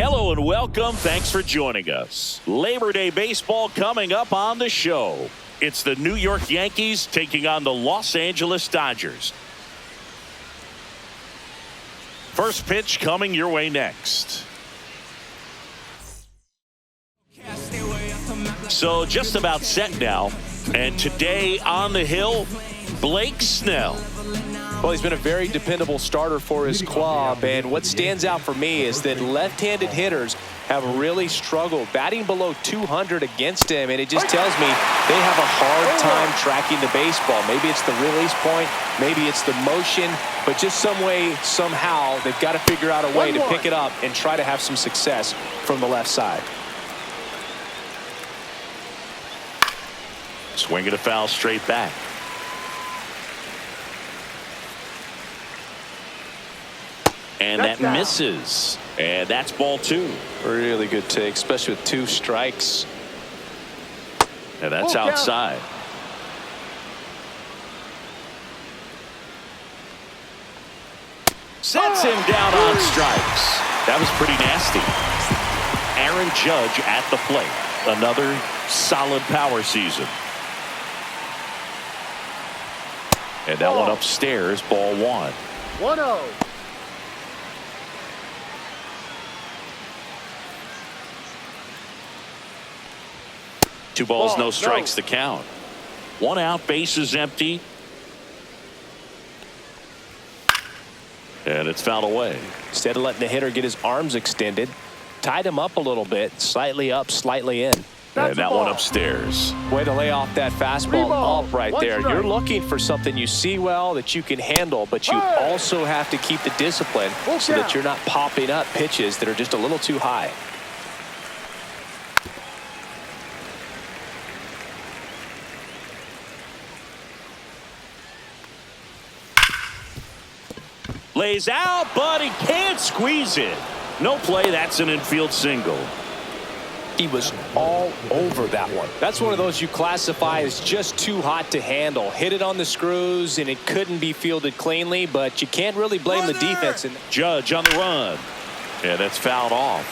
Hello and welcome. Thanks for joining us. Labor Day baseball coming up on the show. It's the New York Yankees taking on the Los Angeles Dodgers. First pitch coming your way next. So just about set now. And today on the hill, Blake Snell. Well, he's been a very dependable starter for his club, and what stands out for me is that left-handed hitters have really struggled batting below 200 against him, and it just tells me they have a hard time tracking the baseball. Maybe it's the release point, maybe it's the motion, but just some way, somehow, they've got to figure out a way to pick it up and try to have some success from the left side. Swinging a foul straight back. And that misses. And that's ball two. Really good take, especially with 2 strikes. And that's outside. Sets him down on strikes. That was pretty nasty. Aaron Judge at the plate. Another solid power season. And that one upstairs, ball 1. 1-0. Two balls, no strikes to count. 1 out, bases empty. And it's fouled away. Instead of letting the hitter get his arms extended, tied him up a little bit, slightly up, slightly in. And that one upstairs. Way to lay off that fastball up right there. You're looking for something you see well that you can handle, but you also have to keep the discipline so that you're not popping up pitches that are just a little too high. Lays out, but he can't squeeze it. No play. That's an infield single. He was all over that one. That's one of those you classify as just too hot to handle. Hit it on the screws, and it couldn't be fielded cleanly, but you can't really blame the defense. Judge on the run. And that's fouled off.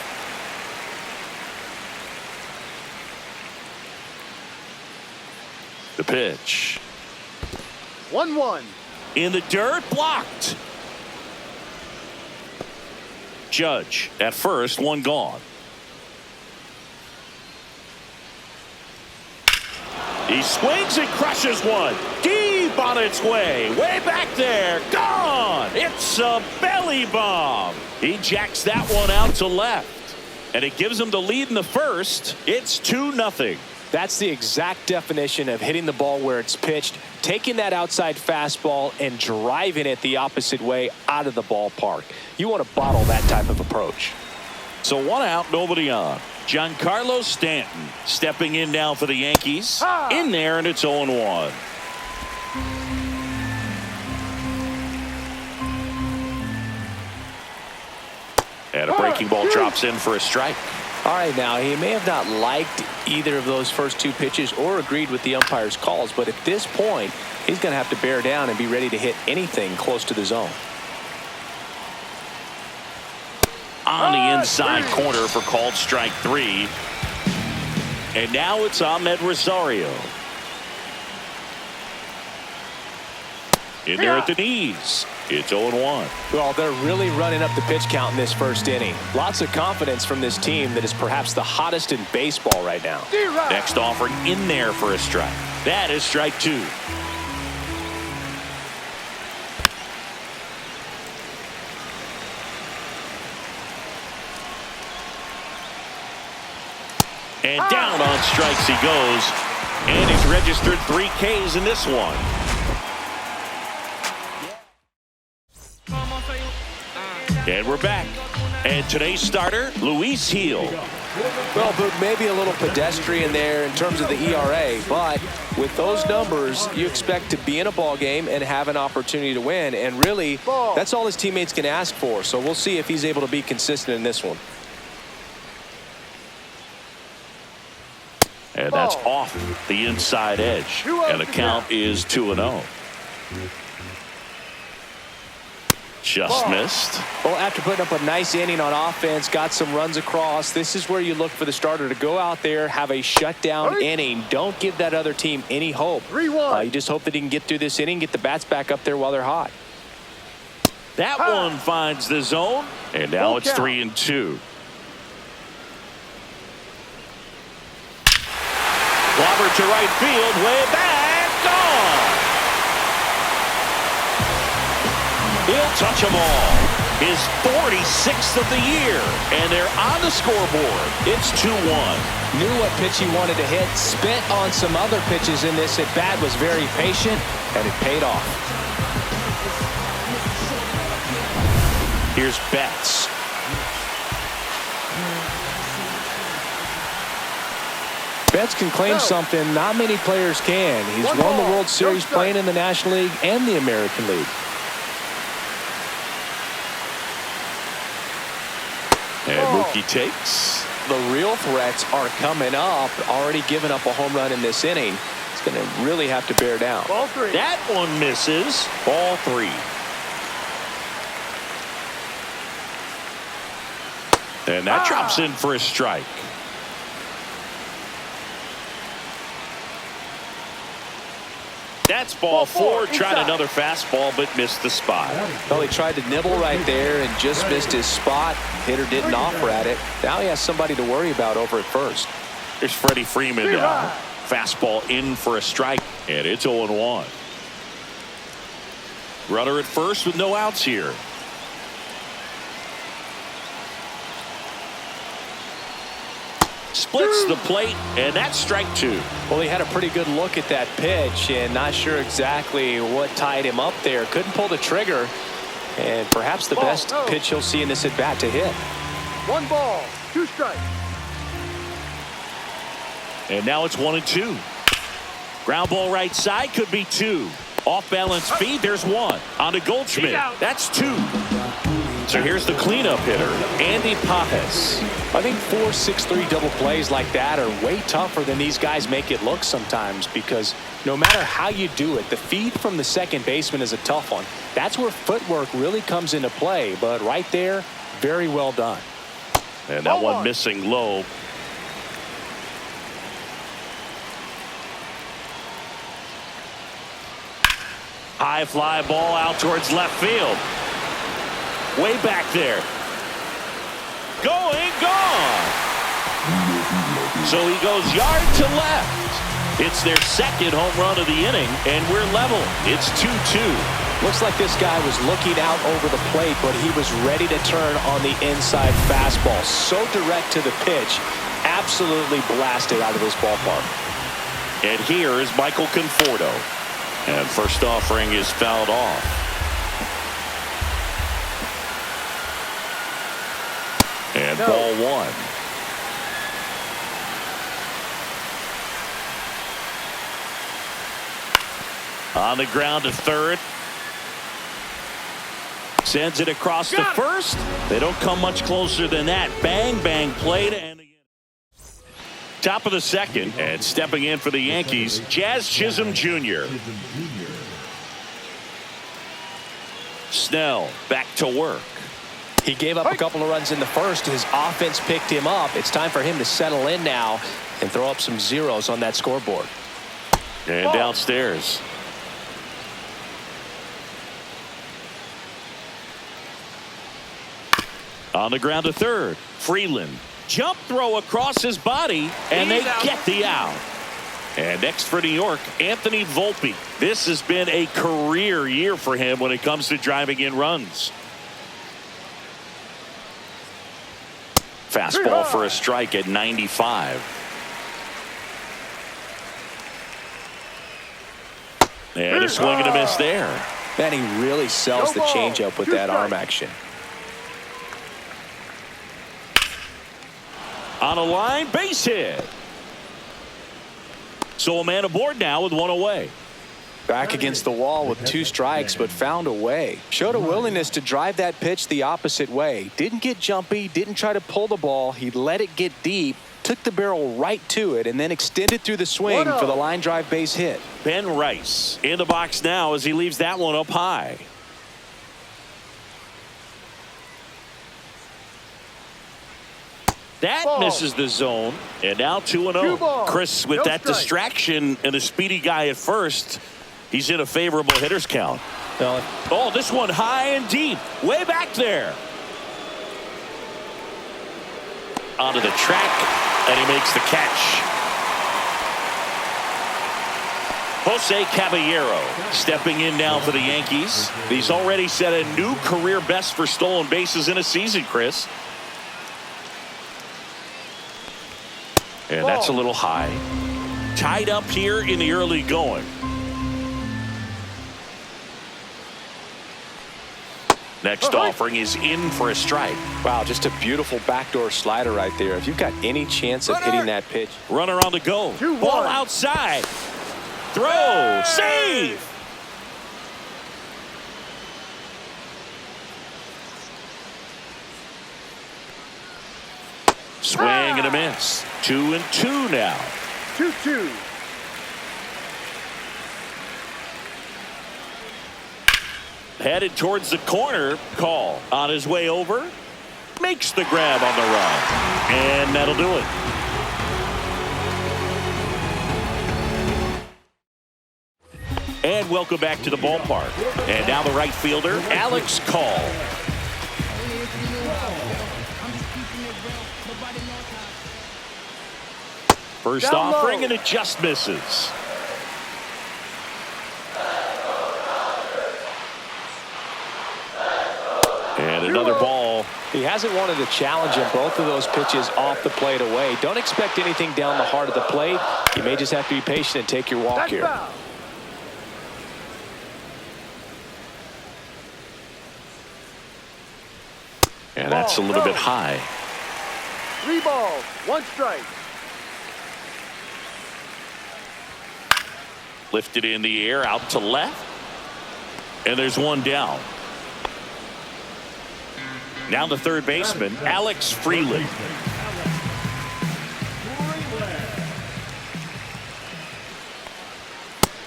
The pitch. 1-1. In the dirt, blocked. Judge at first, one gone. He swings and crushes one. Deep on its way. Way back there. Gone. It's a belly bomb. He jacks that one out to left. And it gives him the lead in the first. It's 2-0. That's the exact definition of hitting the ball where it's pitched, taking that outside fastball and driving it the opposite way out of the ballpark. You want to bottle that type of approach. So 1 out, nobody on. Giancarlo Stanton stepping in now for the Yankees. In there, and it's 0-1. And a breaking ball drops in for a strike. All right, now, he may have not liked either of those first 2 pitches or agreed with the umpire's calls, but at this point, he's going to have to bear down and be ready to hit anything close to the zone. On the inside corner for called strike 3. And now it's Ahmed Rosario. In there at the knees. It's 0-1. Well, they're really running up the pitch count in this first inning. Lots of confidence from this team that is perhaps the hottest in baseball right now. Next offering in there for a strike. That is strike 2. And down on strikes he goes. And he's registered 3 Ks in this one. And we're back. And today's starter, Luis Gil. Well, but maybe a little pedestrian there in terms of the ERA, but with those numbers, you expect to be in a ball game and have an opportunity to win. And really, that's all his teammates can ask for. So we'll see if he's able to be consistent in this one. And that's off the inside edge. And the count is 2-0. Just missed. Well, after putting up a nice inning on offense, got some runs across, this is where you look for the starter to go out there, have a shutdown inning. Don't give that other team any hope. 3-1. You just hope that he can get through this inning, get the bats back up there while they're hot. That one finds the zone, and now it's 3-2. Clobber to right field, way back, gone. He'll touch them all. His 46th of the year, and they're on the scoreboard. It's 2-1. Knew what pitch he wanted to hit, spent on some other pitches in this at bat, was very patient, and it paid off. Here's Betts. Betts can claim something not many players can. He's won the World Series playing in the National League and the American League. And Mookie takes. The real threats are coming up. Already given up a home run in this inning. It's going to really have to bear down. Ball 3. That one misses. Ball 3. And that drops in for a strike. That's ball 4. Tried another fastball, but missed the spot. Well, he tried to nibble right there and just missed his spot. Hitter didn't offer at it. Now he has somebody to worry about over at first. Here's Freddie Freeman now. Fastball in for a strike, and it's 0-1. Runner at first with no outs here. Splits the plate, and that's strike 2. Well, he had a pretty good look at that pitch and not sure exactly what tied him up there. Couldn't pull the trigger, and perhaps the best pitch he'll see in this at bat to hit. 1 ball, 2 strikes. And now it's 1-2. Ground ball right side, could be 2. Off balance feed, there's 1. On to Goldschmidt, that's 2. So here's the cleanup hitter, Andy Pajes. I think 4-6-3 double plays like that are way tougher than these guys make it look sometimes, because no matter how you do it, the feed from the second baseman is a tough one. That's where footwork really comes into play, but right there, very well done. And that one missing low. High fly ball out towards left field. Way back there. Going, gone. So he goes yard to left. It's their second home run of the inning, and we're level. It's 2-2. Looks like this guy was looking out over the plate, but he was ready to turn on the inside fastball. So direct to the pitch. Absolutely blasted out of this ballpark. And here is Michael Conforto. And first offering is fouled off. And ball 1. On the ground to third. Sends it across to first. They don't come much closer than that. Bang, bang, played. And top of the second, and stepping in for the Yankees, Jazz Chisholm Jr. Snell back to work. He gave up a couple of runs in the first. His offense picked him up. It's time for him to settle in now and throw up some zeros on that scoreboard. And downstairs. On the ground to third, Freeland. Jump throw across his body, and they get the out. And next for New York, Anthony Volpe. This has been a career year for him when it comes to driving in runs. Fastball for a strike at 95. And a swing and a miss there. Man, he really sells the changeup with that arm action. On a line, base hit. So a man aboard now with 1 away. Back against the wall with 2 strikes, but found a way. Showed a willingness to drive that pitch the opposite way. Didn't get jumpy, didn't try to pull the ball. He let it get deep, took the barrel right to it, and then extended through the swing for the line drive base hit. Ben Rice in the box now as he leaves that one up high. That Ball. misses the zone. And now 2-0. Chris, with No that strike. distraction and a speedy guy at first, he's in a favorable hitter's count. Oh, this one high and deep. Way back there. Onto the track, and he makes the catch. Jose Caballero stepping in now for the Yankees. He's already set a new career best for stolen bases in a season, Chris. And that's a little high. Tied up here in the early going. Next offering is in for a strike. Wow, just a beautiful backdoor slider right there. If you've got any chance of hitting that pitch. Runner on the go. 2-1. Ball outside. Throw. Save. Swing and a miss. 2-2 now. 2-2. Headed towards the corner. Call on his way over. Makes the grab on the run. And that'll do it. And welcome back to the ballpark. And now the right fielder, Alex Call. First Down offering, low. and it just misses. And another ball. He hasn't wanted to challenge him. Both of those pitches off the plate away. Don't expect anything down the heart of the plate. You may just have to be patient and take your walk That's here. foul. And that's a little bit high. 3 balls, 1 strike. Lifted in the air, out to left. And there's one down. Now the third baseman, Alex Freeland.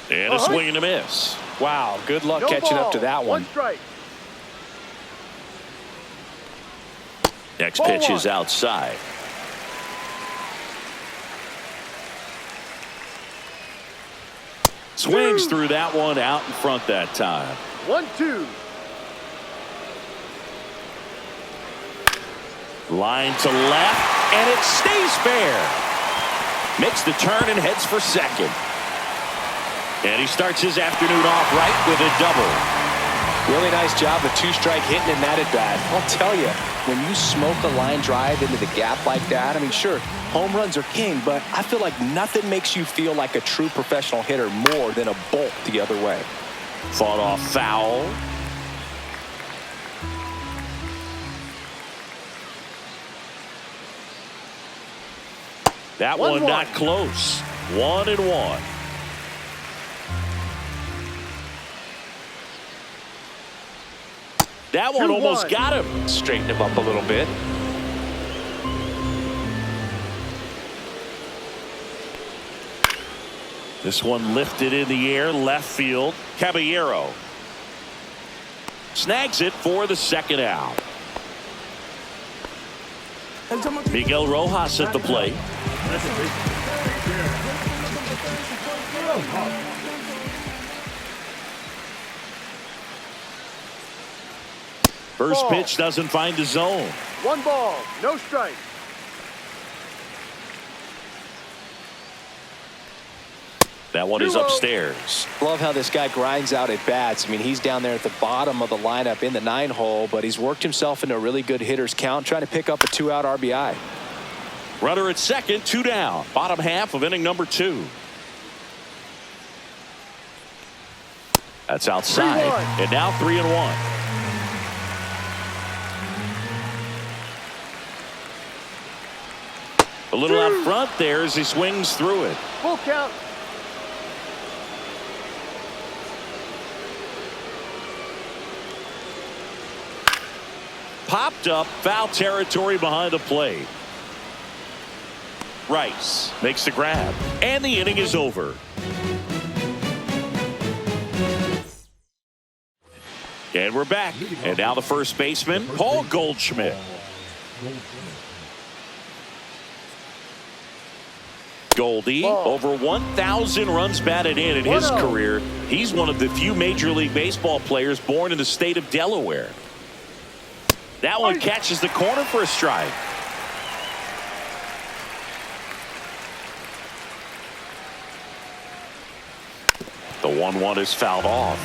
And a swing and a miss. Wow, good luck No catching ball, up to that 1 one. strike. Next Ball pitch one. is outside. Swings through that one, out in front that time. 1-2. Line to left, and it stays fair. Makes the turn and heads for second. And he starts his afternoon off right with a double. Really nice job of 2-strike hitting in that at bat. I'll tell you, when you smoke a line drive into the gap like that, I mean, sure, home runs are king, but I feel like nothing makes you feel like a true professional hitter more than a bolt the other way. Fought off foul. That one 1-1. not close. 1-1. That one 2-1. almost got him. Straighten him up a little bit. This one lifted in the air, left field. Caballero snags it for the second out. Miguel Rojas at the plate. First Ball. pitch doesn't find the zone. 1 ball, no strike. That one is 2-0. upstairs. Love how this guy grinds out at bats. I mean, he's down there at the bottom of the lineup in the 9-hole, but he's worked himself into a really good hitter's count, trying to pick up a 2-out RBI. Runner at second, 2 down. Bottom half of inning number 2. That's outside. 3-1. And now 3-1. A little out front there as he swings through it. Full count. Popped up, foul territory behind the plate. Rice makes the grab, and the inning is over. And we're back. And now the first baseman, Paul Goldschmidt. Goldie, over 1,000 runs batted in his career. He's one of the few Major League Baseball players born in the state of Delaware. That one catches the corner for a strike. The 1-1 is fouled off.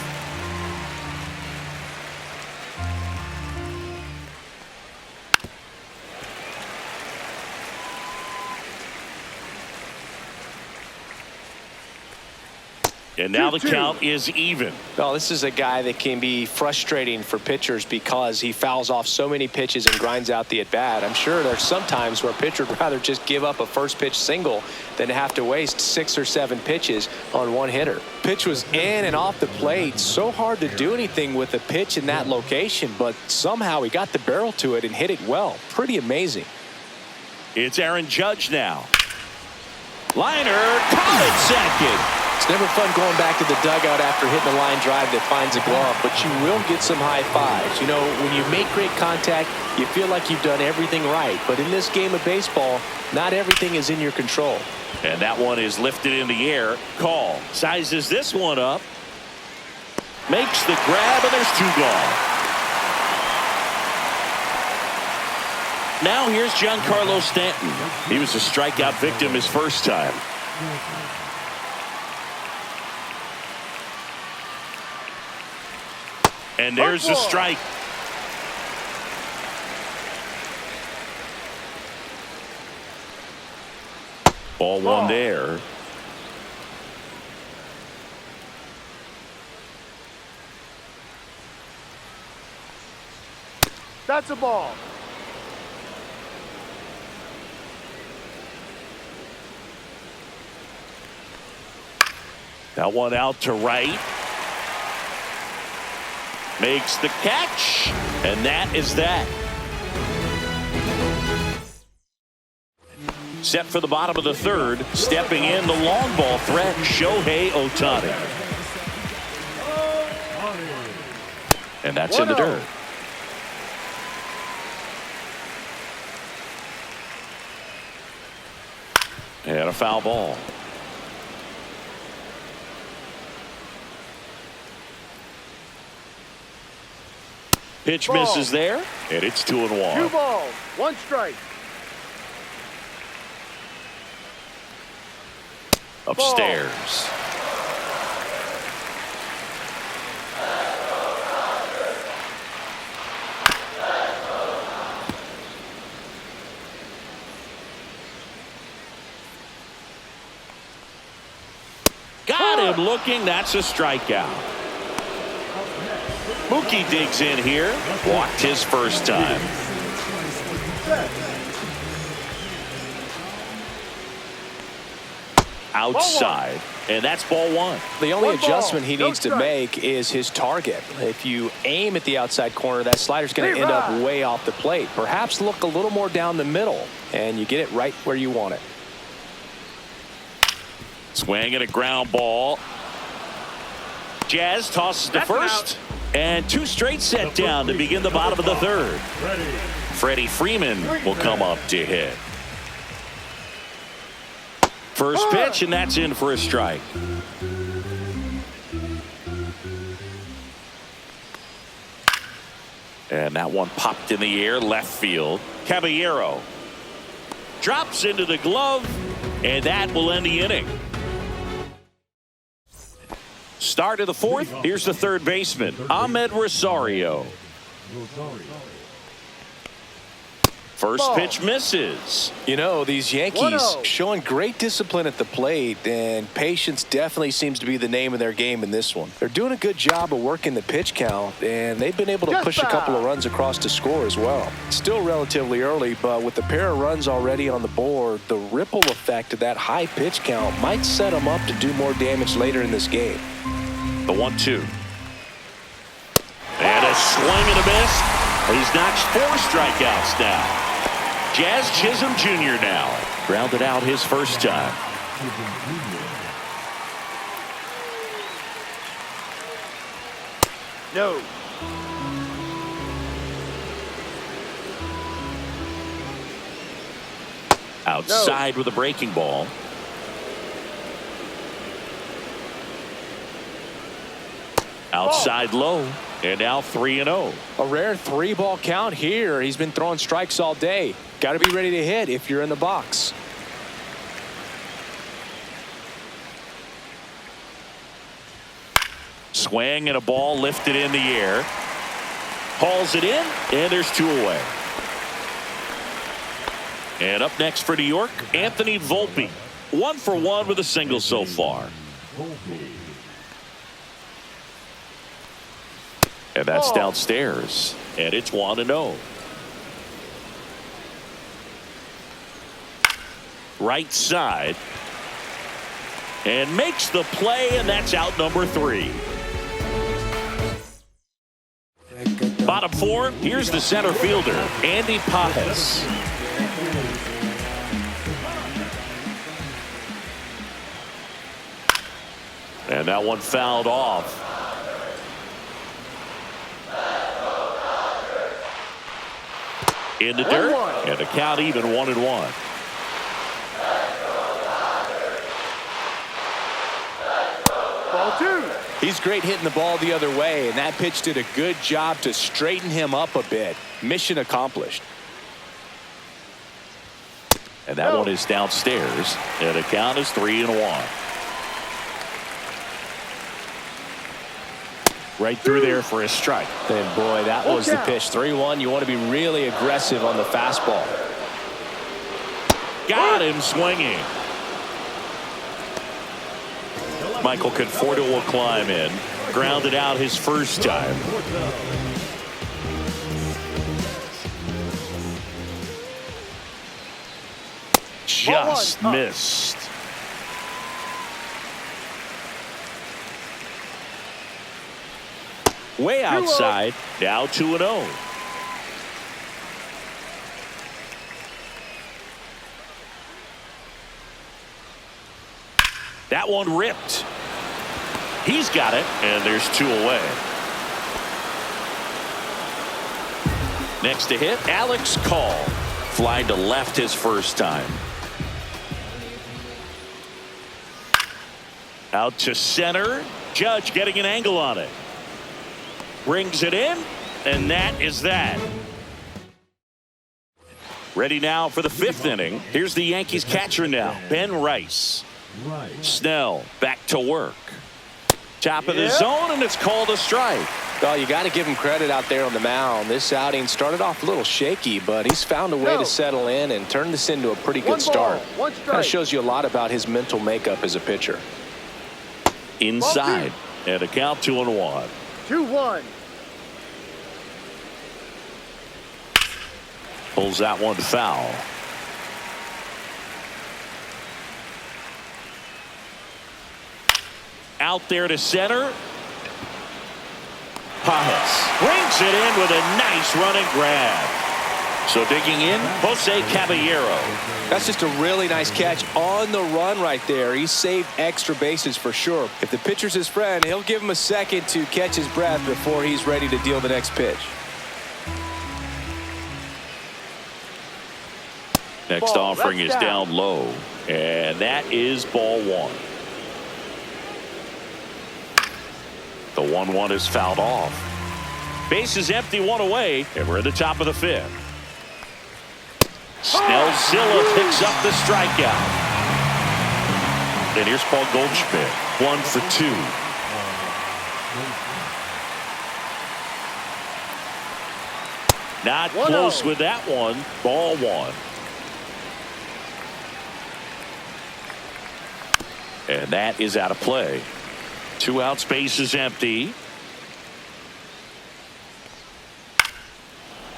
And now the count is even. Well, this is a guy that can be frustrating for pitchers because he fouls off so many pitches and grinds out the at-bat. I'm sure there's some times where a pitcher would rather just give up a first pitch single than have to waste 6 or 7 pitches on one hitter. Pitch was in and off the plate. So hard to do anything with a pitch in that location, but somehow he got the barrel to it and hit it well. Pretty amazing. It's Aaron Judge now. Liner, caught it second. It's never fun going back to the dugout after hitting a line drive that finds a glove, but you will get some high fives. You know, when you make great contact, you feel like you've done everything right. But in this game of baseball, not everything is in your control. And that one is lifted in the air. Call sizes this one up. Makes the grab, and there's 2 gone. Now here's Giancarlo Stanton. He was a strikeout victim his first time. And there's a strike. Ball 1 there. That's a ball. That one out to right. Makes the catch, and that is that. Set for the bottom of the 3rd, stepping in the long ball threat, Shohei Ohtani. And that's in the dirt. And a foul ball. Pitch misses there, and it's 2-1. 2 balls, 1 strike. Upstairs. Got him looking. That's a strikeout. Mookie digs in here. Walked his first time. Outside. And that's ball 1. The only adjustment he needs to make is his target. If you aim at the outside corner, that slider's going to end up way off the plate. Perhaps look a little more down the middle, and you get it right where you want it. Swing and a ground ball. Jazz tosses to first. And 2 straight set down to begin the bottom of the 3rd. Freddie Freeman will come up to hit. First pitch, and that's in for a strike. And that one popped in the air, left field. Caballero drops into the glove, and that will end the inning. Start of the 4th. Here's the 3rd baseman, Ahmed Rosario. First pitch misses. You know, these Yankees showing great discipline at the plate, and patience definitely seems to be the name of their game in this one. They're doing a good job of working the pitch count, and they've been able to push a couple of runs across to score as well. Still relatively early, but with the pair of runs already on the board, the ripple effect of that high pitch count might set them up to do more damage later in this game. The 1-2. And a swing and a miss. He's notched 4 strikeouts now. Jazz Chisholm Jr. now grounded out his first time. No. Outside with a breaking ball. Outside low, and now 3-0. A rare 3-ball count here. He's been throwing strikes all day. Got to be ready to hit if you're in the box. Swing and a ball lifted in the air. Hauls it in, and there's 2 away. And up next for New York, Anthony Volpe. 1 for 1 with a single so far. And that's downstairs. And it's 1-0. Right side. And makes the play, and that's out number 3. Bottom 4, here's the center fielder, Andy Pajes. And that one fouled off. In the dirt, and the count even 1-1. Ball 2. He's great hitting the ball the other way, and that pitch did a good job to straighten him up a bit. Mission accomplished. And that one is downstairs, and the count is 3-1. Right through there for a strike. And boy, that was the pitch. 3-1. You want to be really aggressive on the fastball. Got him swinging. Michael Conforto will climb in. Grounded out his first time. Just missed. Way outside. Now 2-0. That one ripped. He's got it, and there's 2 away. Next to hit, Alex Call. Flying to left his first time. Out to center. Judge getting an angle on it. Brings it in, and that is that. Ready now for the 5th inning. Here's the Yankees catcher now, Ben Rice. Snell back to work. Top of the zone, and it's called a strike. Well, you got to give him credit out there on the mound. This outing started off a little shaky, but he's found a way to settle in and turn this into a pretty good start. Kind of shows you a lot about his mental makeup as a pitcher. Inside, and a count 2-1. 2-1. Pulls that one foul. Out there to center. Pajes brings it in with a nice running grab. So digging in, Jose Caballero. That's just a really nice catch on the run right there. He saved extra bases for sure. If the pitcher's his friend, he'll give him a second to catch his breath before he's ready to deal the next pitch. Next offering is down low, and that is ball 1. The 1-1 is fouled off. Base is empty, 1 away, and we're at the top of the 5th. Snellzilla picks up the strikeout. And here's Paul Goldschmidt, 1 for 2. Not close with that one. Ball 1. And that is out of play. 2 out, space is empty.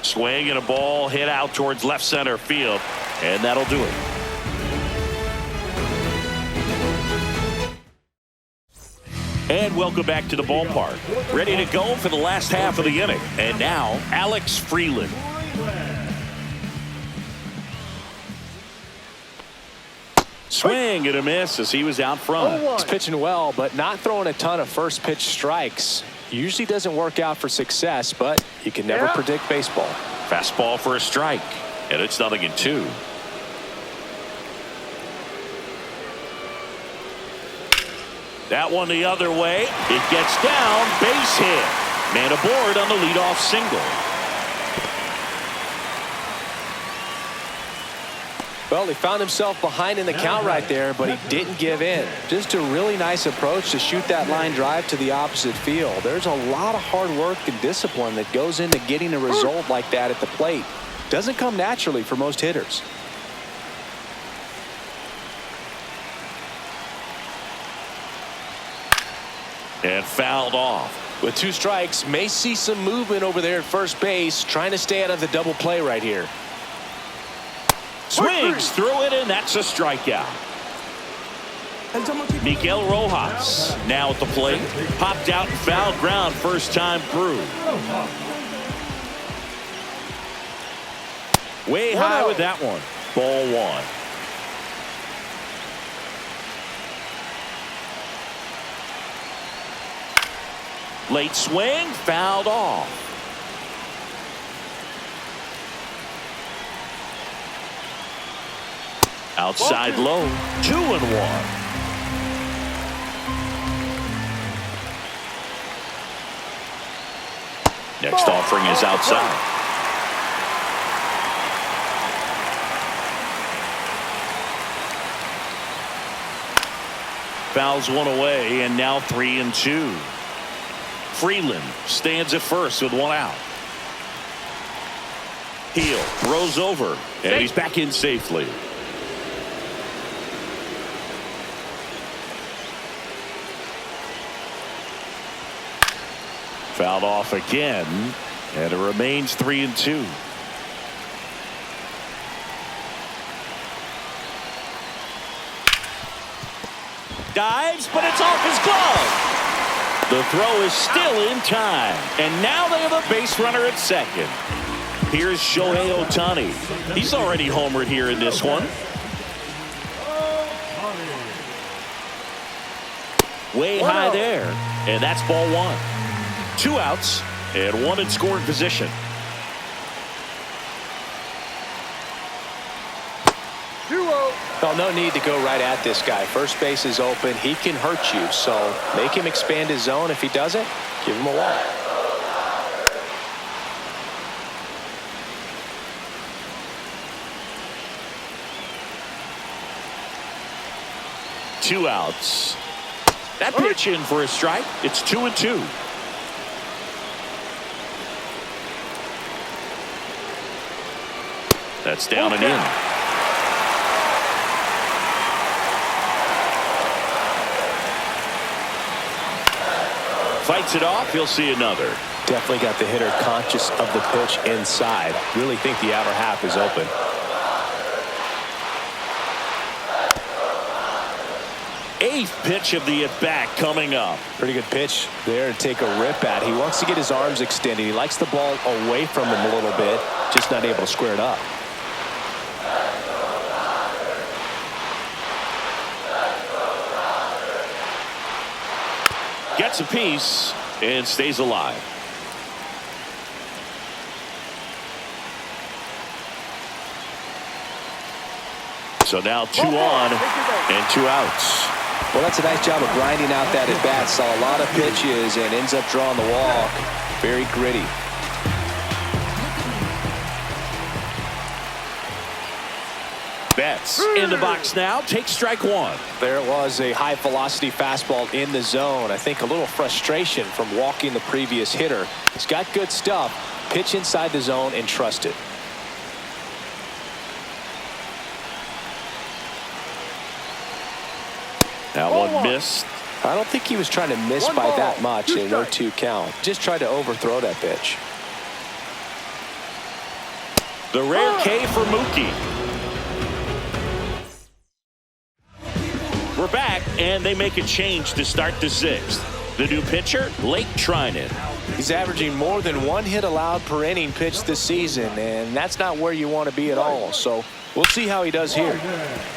Swing and a ball hit out towards left center field, and that'll do it. And welcome back to the ballpark. Ready to go for the last half of the inning. And now, Alex Freeland. Swing and a miss as he was out front. He's pitching well, but not throwing a ton of first pitch strikes. Usually doesn't work out for success, but you can never predict baseball. Fastball for a strike, and it's 0-2. That one the other way. It gets down. Base hit. Man aboard on the leadoff single. Well, he found himself behind in the count right there, but he didn't give in. Just a really nice approach to shoot that line drive to the opposite field. There's a lot of hard work and discipline that goes into getting a result like that at the plate. Doesn't come naturally for most hitters. And fouled off. With 2 strikes, may see some movement over there at first base, trying to stay out of the double play right here. Swings through it, and that's a strikeout. Miguel Rojas now at the plate. Popped out and fouled ground first time through. Way high with that one. Ball 1. Late swing, fouled off. Outside low, 2-1. Next offering is outside. Fouls one away, and now 3-2. Freeland stands at first with 1 out. Heel throws over, and he's back in safely. Fouled off again, and it remains 3-2. Dives, but it's off his glove. The throw is still in time, and now they have a base runner at second. Here's Shohei Ohtani. He's already homered here in this one. Way high there, and that's ball 1. 2 outs and 1 in scoring position. Well, no need to go right at this guy. First base is open. He can hurt you, so make him expand his zone. If he doesn't, give him a walk. Two outs. That pitch in for a strike. It's 2-2. That's down and in. Fights it off. He'll see another. Definitely got the hitter conscious of the pitch inside. Really think the outer half is open. Eighth pitch of the at-bat coming up. Pretty good pitch there to take a rip at. He wants to get his arms extended. He likes the ball away from him a little bit. Just not able to square it up. Gets a piece and stays alive. So now 2 on and 2 outs. Well, that's a nice job of grinding out that at-bat. Saw a lot of pitches and ends up drawing the walk. Very gritty. Betts in the box now. Takes strike 1. There was a high-velocity fastball in the zone. I think a little frustration from walking the previous hitter. He's got good stuff. Pitch inside the zone and trust it. That one missed. I don't think he was trying to miss by that much in an 0-2 count. Just tried to overthrow that pitch. The rare K for Mookie. We're back, and they make a change to start the 6th. The new pitcher, Blake Trinan. He's averaging more than 1 hit allowed per inning pitched this season, and that's not where you want to be at all. So we'll see how he does here.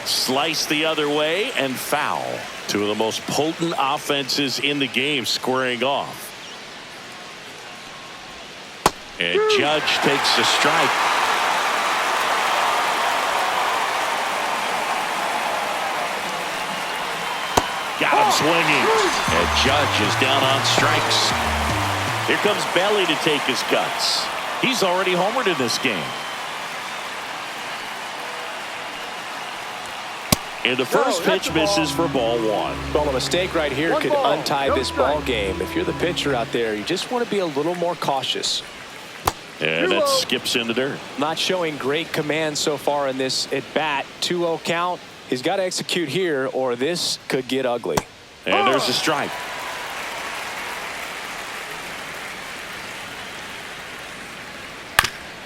Slice the other way and foul. 2 of the most potent offenses in the game squaring off. And Judge takes a strike. Got him swinging. And Judge is down on strikes. Here comes Belly to take his cuts. He's already homered in this game. And the first pitch misses for ball one. Well, a mistake right here could untie this ball game. If you're the pitcher out there, you just want to be a little more cautious. And that skips in the dirt. Not showing great command so far in this at bat. 2-0 count. He's got to execute here or this could get ugly. And there's a strike.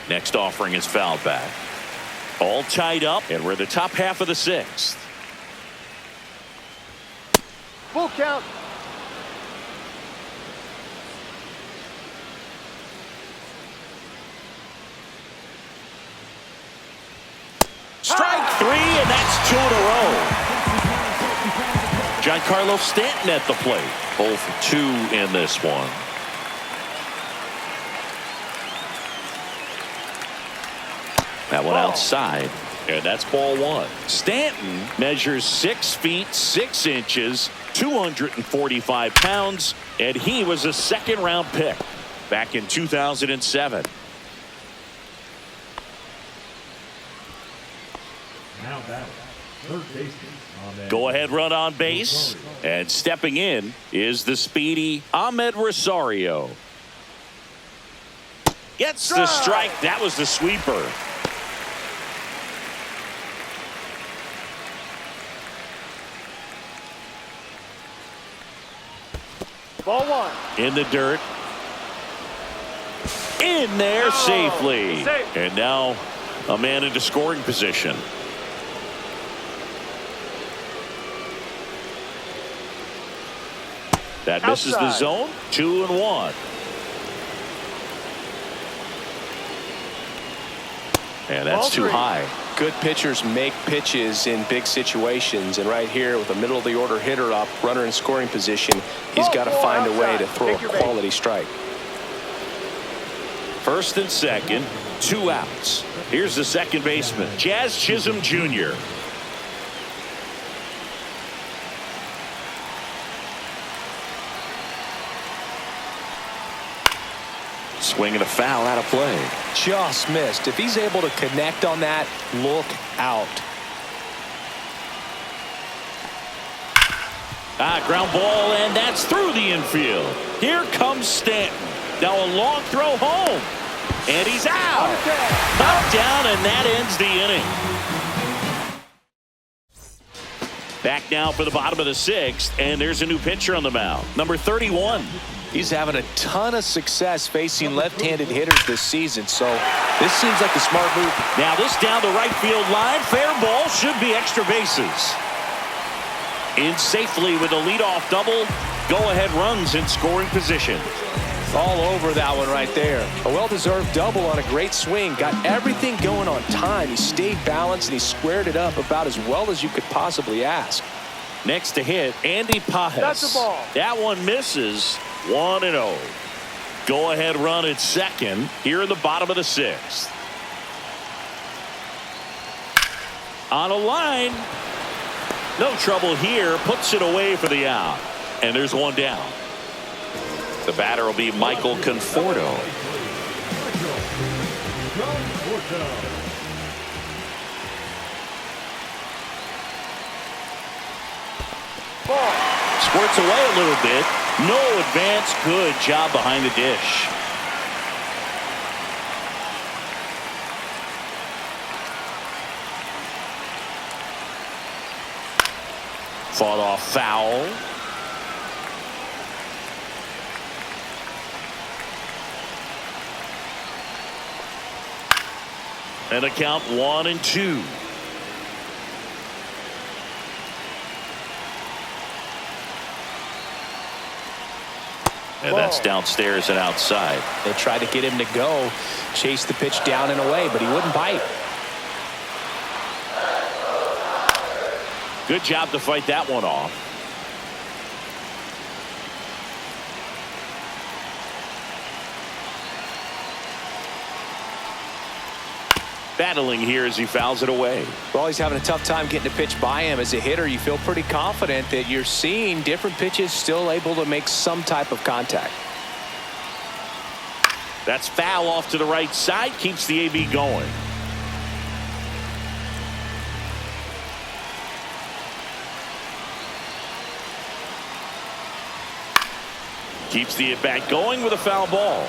Next offering is fouled back. All tied up, and we're the top half of the sixth. Full count. Strike three, and that's 2 in a row. Giancarlo Stanton at the plate. 0 for 2 in this one. That one outside, and that's ball one. Stanton measures 6 feet 6 inches, 245 pounds, and he was a second-round pick back in 2007. Now battle, third baseman. Go ahead run on base, and stepping in is the speedy Ahmed Rosario. Gets the strike. That was the sweeper. Ball one. In the dirt. In there safely. Safe. And now a man into scoring position. That misses the zone. 2-1. And that's too high. Good pitchers make pitches in big situations, and right here with a middle of the order hitter up, runner in scoring position, he's got to find a way to throw a quality strike. First and second, 2 outs. Here's the second baseman, Jazz Chisholm Jr. Swinging a foul out of play. Just missed. If he's able to connect on that, look out. Ground ball, and that's through the infield. Here comes Stanton. Now a long throw home. And he's out. Knocked down, and that ends the inning. Back now for the bottom of the sixth, and there's a new pitcher on the mound. Number 31. He's having a ton of success facing left-handed hitters this season, so this seems like a smart move. Now this down the right field line. Fair ball, should be extra bases. In safely with a leadoff double. Go-ahead runs in scoring position. All over that one right there. A well-deserved double on a great swing. Got everything going on time. He stayed balanced and he squared it up about as well as you could possibly ask. Next to hit, Andy Pajes. That's the ball. That one misses. 1-0. Go ahead run at second here in the bottom of the sixth. On a line. No trouble here. Puts it away for the out. And there's one down. The batter will be Michael Conforto. Squirts away a little bit. No advance. Good job behind the dish. Fought off foul. And a count 1-2. And that's downstairs and outside. They tried to get him to go, chase the pitch down and away, but he wouldn't bite. Good job to fight that one off. battling here as he fouls it away. Well, he's having a tough time getting a pitch by him. As a hitter, you feel pretty confident that you're seeing different pitches still able to make some type of contact. That's foul off to the right side. Keeps the AB going. Keeps the at-bat going with a foul ball.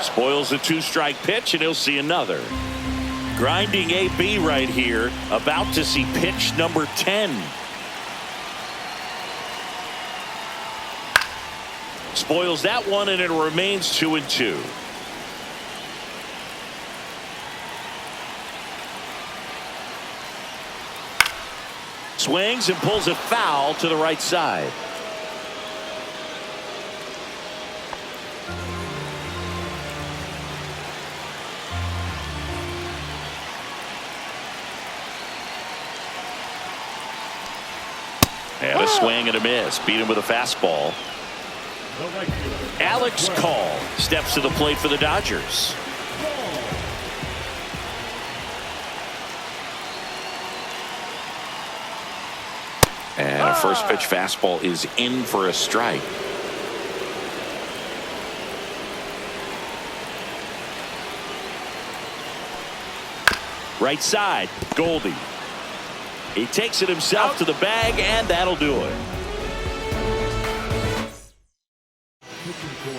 Spoils a two-strike pitch, and he'll see another. Grinding AB right here, about to see pitch number 10. Spoils that one, and it remains 2-2. Swings and pulls it foul to the right side. And a swing and a miss. Beat him with a fastball. Alex Call steps to the plate for the Dodgers. And a first pitch fastball is in for a strike. Right side, Goldie. He takes it himself to the bag, and that'll do it.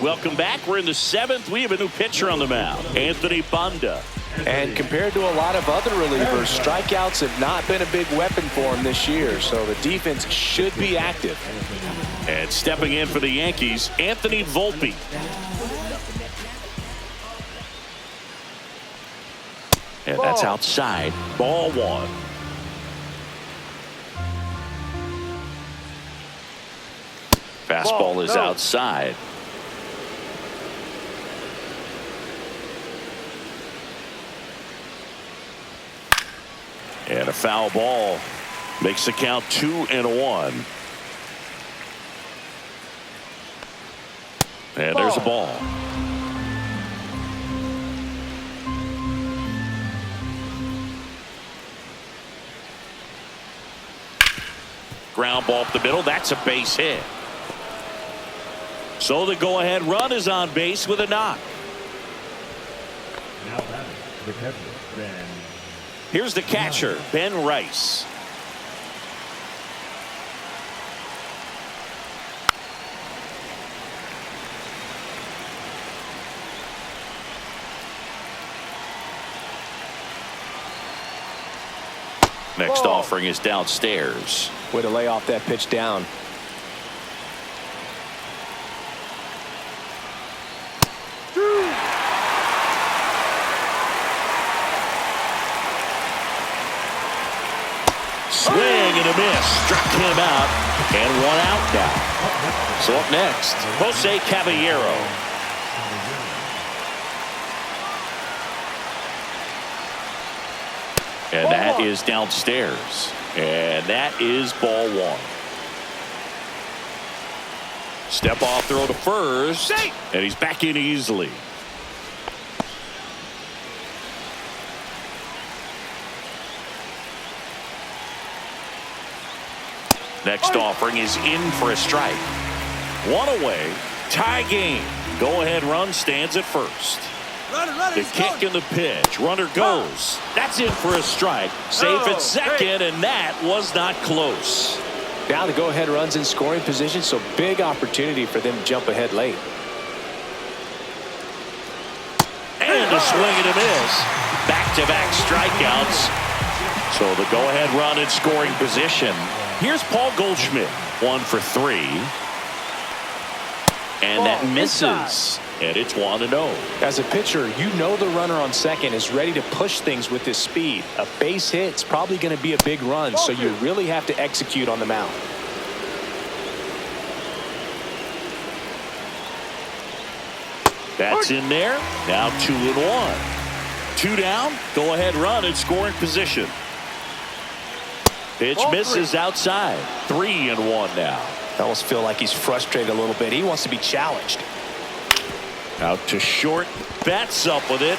Welcome back. We're in the 7th. We have a new pitcher on the mound, Anthony Banda. And compared to a lot of other relievers, strikeouts have not been a big weapon for him this year, so the defense should be active. And stepping in for the Yankees, Anthony Volpe. And that's outside. Ball one. Fastball is outside. And a foul ball makes the count 2-1. And there's a ball. Ground ball up the middle. That's a base hit. So the go-ahead run is on base with a knock. Now batting, the catcher, Ben. Here's the catcher, Ben Rice. Next offering is downstairs. Way to lay off that pitch down. Swing and a miss. Struck him out. And one out now. So up next, Jose Caballero. And that is downstairs. And that is ball one. Step off throw to first. And he's back in easily. Next offering is in for a strike. One away. Tie game. Go ahead run stands at first. The kick and the pitch. Runner goes. That's in for a strike. Safe at second, and that was not close. Now the go-ahead runs in scoring position, so big opportunity for them to jump ahead late. And a swing and a miss. Back-to-back strikeouts. So the go-ahead run in scoring position. Here's Paul Goldschmidt. 1 for 3. And that misses. And it's 1-0. As a pitcher, you know the runner on second is ready to push things with his speed. A base hit's probably going to be a big run, so you really have to execute on the mound. That's in there. Now 2-1. 2 down. Go ahead run in scoring position. Pitch misses outside. 3-1 now. I almost feel like he's frustrated a little bit. He wants to be challenged. Out to short. Bats up with it.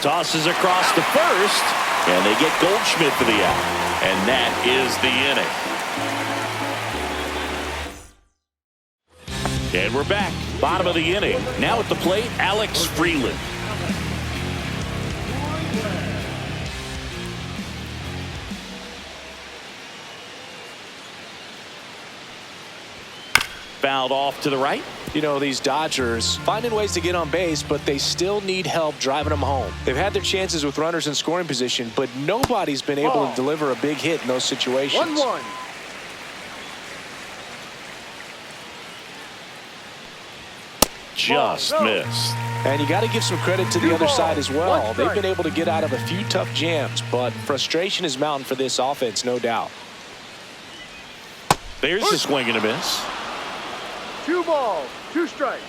Tosses across to first. And they get Goldschmidt for the out. And that is the inning. And we're back. Bottom of the inning. Now at the plate, Alex Freeland. Fouled off to the right. You know, these Dodgers finding ways to get on base, but they still need help driving them home. They've had their chances with runners in scoring position, but nobody's been able to deliver a big hit in those situations. 1-1. Just missed. And you got to give some credit to the other side as well. They've been able to get out of a few tough jams, but frustration is mounting for this offense, no doubt. There's the swing and a miss. 2 balls, 2 strikes.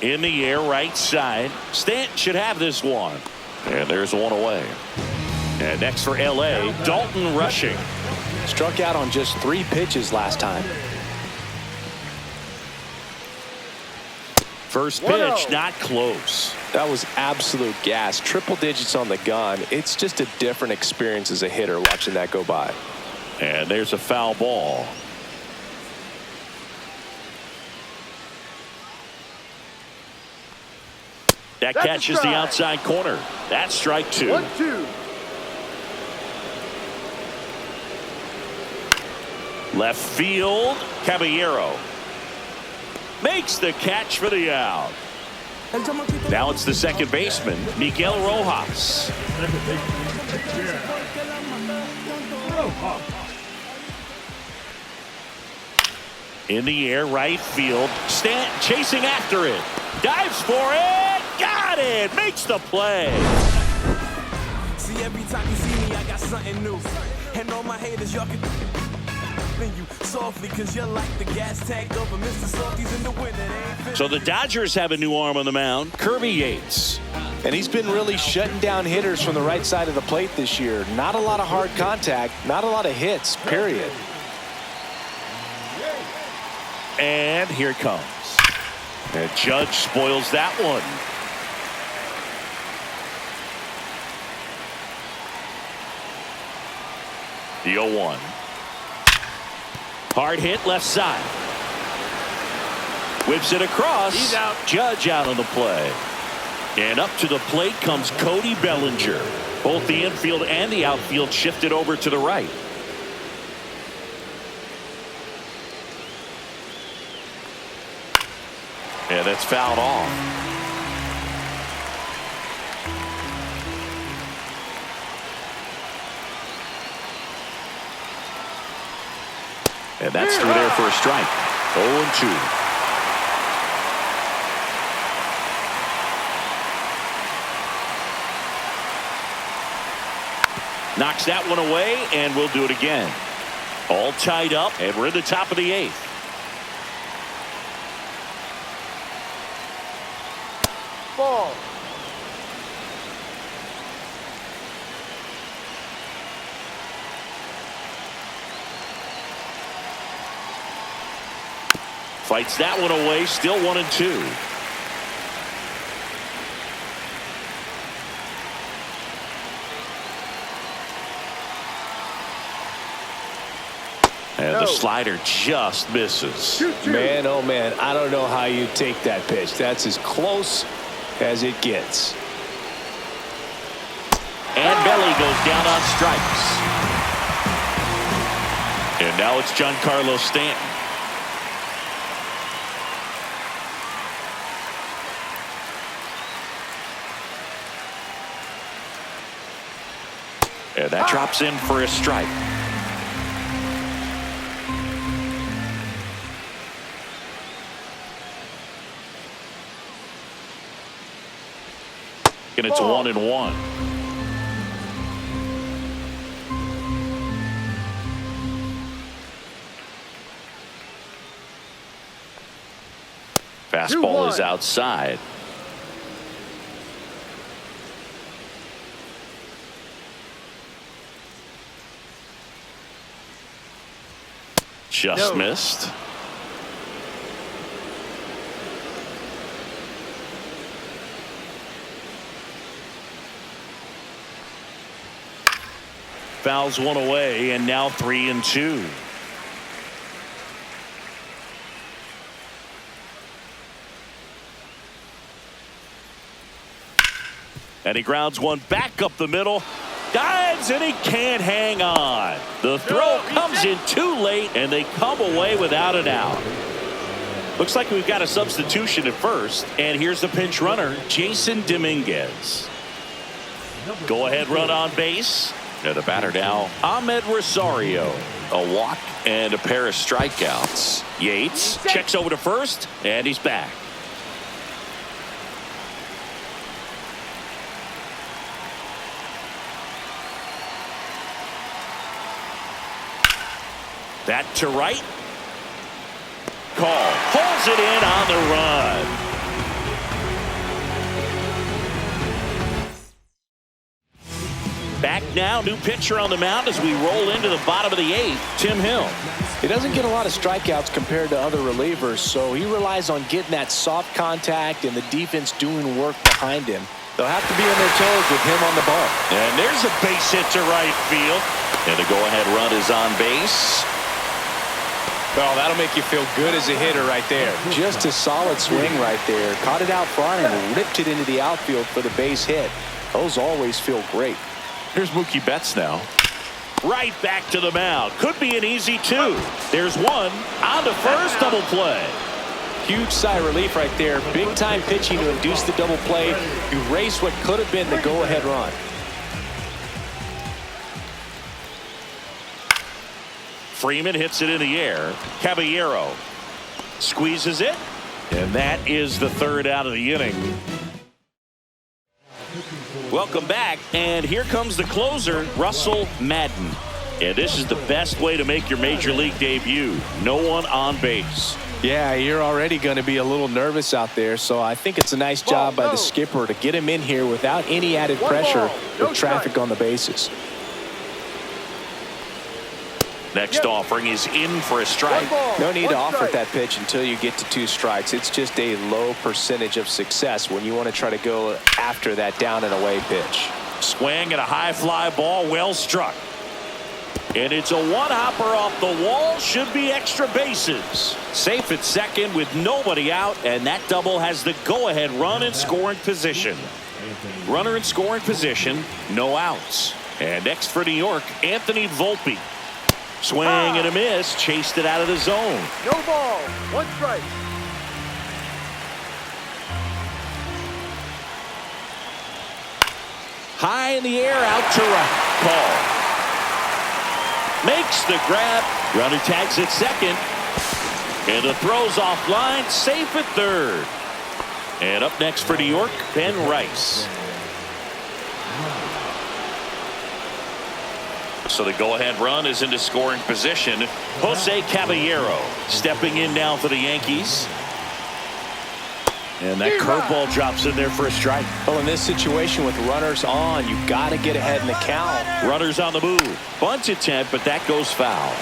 In the air, right side. Stanton should have this one. And there's one away. And next for LA, Dalton Rushing. Struck out on just 3 pitches last time. First pitch, not close. That was absolute gas. Triple digits on the gun. It's just a different experience as a hitter watching that go by. And there's a foul ball. That catches the outside corner. That's strike 2. 1-2. Left field, Caballero makes the catch for the out. Now it's the second baseman, Miguel Rojas. In the air, right field. Stanton chasing after it. Dives for it. Got it. Makes the play. See, every time you see me, I got something new. And all my haters, y'all can you softly, cause you're like the gas tank over Mr. Softies in the winter. So the Dodgers have a new arm on the mound, Kirby Yates. And he's been really shutting down hitters from the right side of the plate this year. Not a lot of hard contact, not a lot of hits, period. And here it comes. And Judge spoils that one. The 0-1. Hard hit left side. Whips it across. He's out. Judge out on the play. And up to the plate comes Cody Bellinger. Both the infield and the outfield shifted over to the right. And that's fouled off. And that's through there for a strike. 0-2. Knocks that one away, and we'll do it again. All tied up, and we're in the top of the 8th. Ball. Fights that one away, still 1-2. And the slider just misses. 2-2. Man, oh man, I don't know how you take that pitch. That's as close as it gets. And Belly goes down on strikes. And now it's Giancarlo Stanton. And that drops in for a strike. And it's 1-1. Fastball is outside. Just missed. Fouls one away, and now 3-2. And he grounds one back up the middle. Dives, and he can't hang on. The throw comes in too late, and they come away without an out. Looks like we've got a substitution at first, and here's the pinch runner, Jason Dominguez. Go-ahead run on base. And the batter now, Ahmed Rosario. A walk and a pair of strikeouts. Yates checks over to first, and he's back. That to right. Call. Pulls it in on the run. Back now, new pitcher on the mound as we roll into the bottom of the 8th, Tim Hill. He doesn't get a lot of strikeouts compared to other relievers, so he relies on getting that soft contact and the defense doing work behind him. They'll have to be on their toes with him on the ball. And there's a base hit to right field. And the go-ahead run is on base. Oh, that'll make you feel good as a hitter right there. Just a solid swing right there. Caught it out front and ripped it into the outfield for the base hit. Those always feel great. Here's Mookie Betts now. Right back to the mound. Could be an easy 2. There's one. On to first, double play. Huge sigh of relief right there. Big time pitching to induce the double play. Erase what could have been the go-ahead run. Freeman hits it in the air. Caballero squeezes it. And that is the 3rd out of the inning. Welcome back, and here comes the closer, Russell Madden. And this is the best way to make your major league debut. No one on base. Yeah, you're already going to be a little nervous out there, so I think it's a nice job by the skipper to get him in here without any added pressure with traffic on the bases. Next offering is in for a strike. No need to offer that pitch until you get to 2 strikes. It's just a low percentage of success when you want to try to go after that down and away pitch. Swing and a high fly ball, well struck. And it's a one-hopper off the wall. Should be extra bases. Safe at second with nobody out, and that double has the go-ahead run in scoring position. Runner in scoring position, no outs. And next for New York, Anthony Volpe. Swing and a miss, chased it out of the zone. No ball, 1 strike. High in the air, out to right. Call. Makes the grab. Runner tags at second. And the throw's offline, safe at 3rd. And up next for New York, Ben Rice. So the go-ahead run is into scoring position. Jose Caballero stepping in now for the Yankees. And that curveball drops in there for a strike. Well, in this situation with runners on, you've got to get ahead in the count. Runners on the move. Bunt attempt, but that goes foul.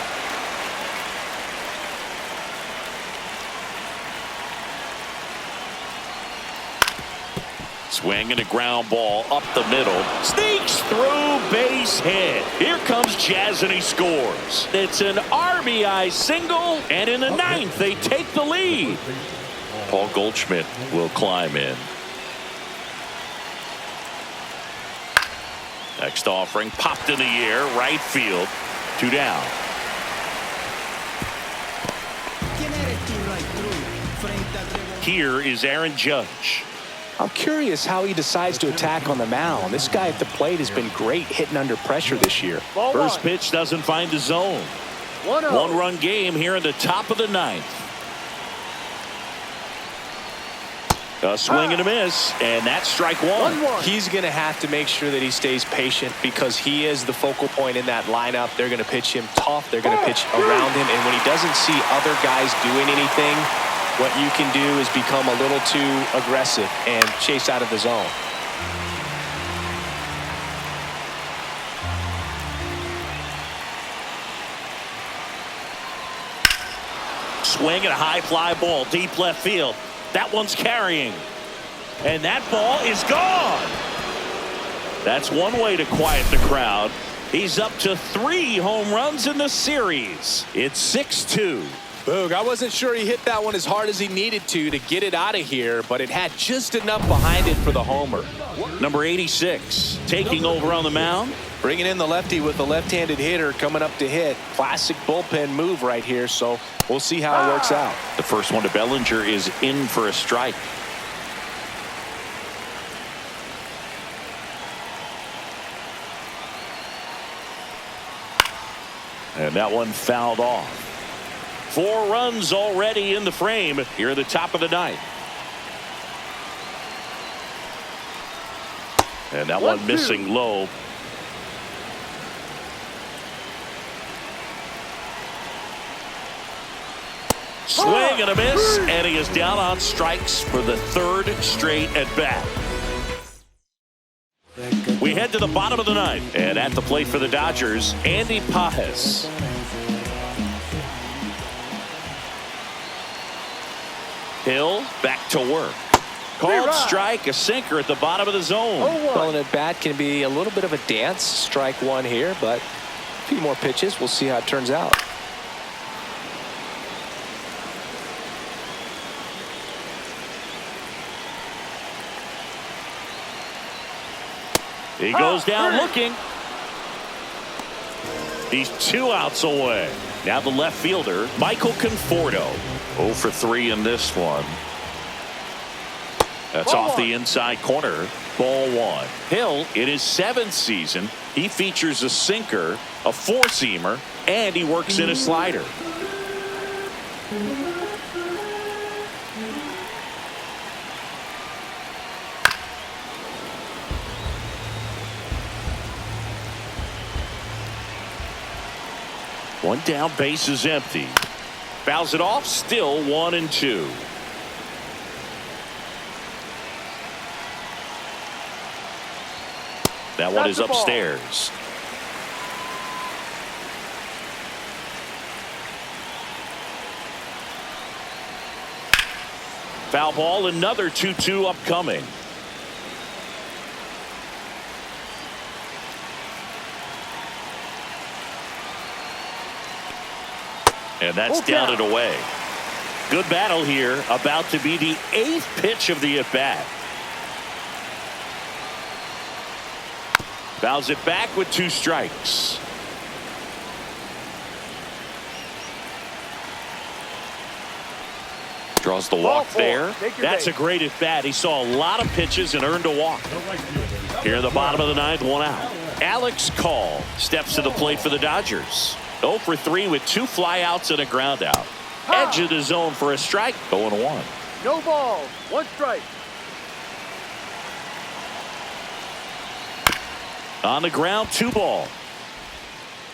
Swing and a ground ball up the middle. Sneaks through, base hit. Here comes Jazz, and he scores. It's an RBI single, and in the 9th, they take the lead. Paul Goldschmidt will climb in. Next offering, popped in the air, right field. 2 down. Here is Aaron Judge. I'm curious how he decides to attack on the mound. This guy at the plate has been great hitting under pressure this year. First pitch doesn't find the zone. 1-run game here in the top of the 9th. A swing and a miss, and that's strike 1. He's going to have to make sure that he stays patient because he is the focal point in that lineup. They're going to pitch him tough. They're going to pitch around him, and when he doesn't see other guys doing anything, what you can do is become a little too aggressive and chase out of the zone. Swing and a high fly ball deep left field. That one's carrying. And that ball is gone. That's one way to quiet the crowd. He's up to 3 home runs in the series. It's 6-2. Boog, I wasn't sure he hit that one as hard as he needed to get it out of here, but it had just enough behind it for the homer. Number 86 taking over on the mound. Bringing in the lefty with the left-handed hitter coming up to hit. Classic bullpen move right here, so we'll see how it works out. The first one to Bellinger is in for a strike. And that one fouled off. 4 runs already in the frame here at the top of the ninth. And that one missing low. Swing and a miss, and he is down on strikes for the 3rd straight at bat. We head to the bottom of the ninth, and at the plate for the Dodgers, Andy Pajes. Hill back to work. Called strike, a sinker at the bottom of the zone. Calling at bat can be a little bit of a dance. Strike 1 here, but a few more pitches. We'll see how it turns out. He goes down looking. He's 2 outs away. Now the left fielder, Michael Conforto. 0 for 3 in this one. That's off the inside corner. Ball 1. Hill, in his 7th season, he features a sinker, a 4-seamer, and he works in a slider. One down, base is empty. Fouls it off, still 1-2. That one is upstairs. Foul ball, another 2-2 upcoming. And that's down and away. Good battle here. About to be the 8th pitch of the at-bat. Fouls it back with 2 strikes. Draws the walk there. That's a great at-bat. He saw a lot of pitches and earned a walk. Here in the bottom of the ninth, 1 out. Alex Call steps to the plate for the Dodgers. 0 for 3 with 2 flyouts and a ground out. Edge of the zone for a strike. 0-1. No ball. 1 strike. On the ground, 2 ball.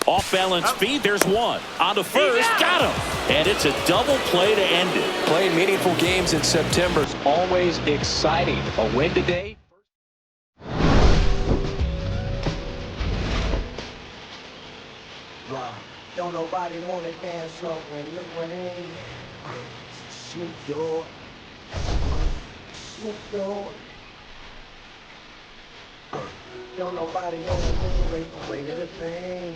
Off balance feed, there's 1. On the first, got him. And it's a double play to end it. Playing meaningful games in September is always exciting. A win today. Don't nobody wanna dance slow when the rain. Snoop Dogg. Snoop Dogg. Don't nobody wanna move away the pain.